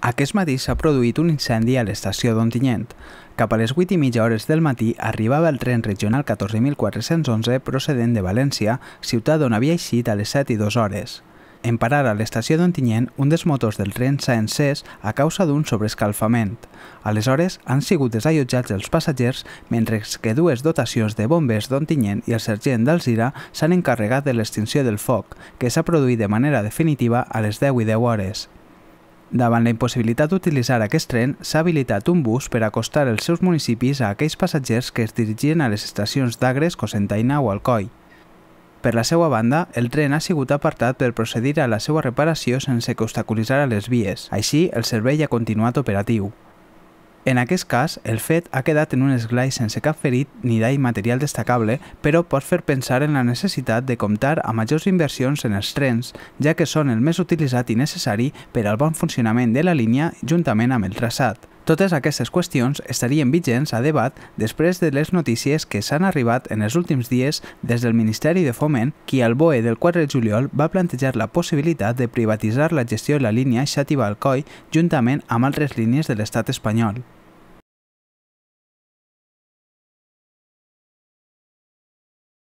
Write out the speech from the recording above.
Aquest matí s'ha produït un incendi a l'estació d'Ontinyent. Cap a les 8:30 del matí arribava el tren regional 14.411 procedent de València, ciutat on havia eixit a les 7:02. En parar a l'estació d'Ontinyent, un dels motors del tren s'ha encès a causa d'un sobreescalfament. Aleshores, han sigut desallotjats els passatgers, mentre que dues dotacions de bombers d'Ontinyent i el sergent d'Alzira s'han encarregat de l'extinció del foc, que s'ha produït de manera definitiva a les 10:10. Davant la impossibilitat d'utilitzar aquest tren, s'ha habilitat un bus per acostar els seus municipis a aquells passatgers que es dirigien a les estacions d'Agres, Cocentaina o Alcoi. Per la seva banda, el tren ha sigut apartat per procedir a la seva reparació sense que obstaculitzara les vies. Així, el servei ha continuat operatiu. En aquest cas, el fet ha quedat en un esglai sense cap ferit ni dany material destacable, però pot fer pensar en la necessitat de comptar amb majors inversions en els trens, ja que són el més utilitzat i necessari per al bon funcionament de la línia juntament amb el traçat. Totes aquestes qüestions estarien vigents a debat després de les notícies que s'han arribat en els últims dies des del Ministeri de Foment, qui al BOE del 4 de juliol va plantejar la possibilitat de privatitzar la gestió de la línia Xàtiva-Alcoi juntament amb altres línies de l'estat espanyol.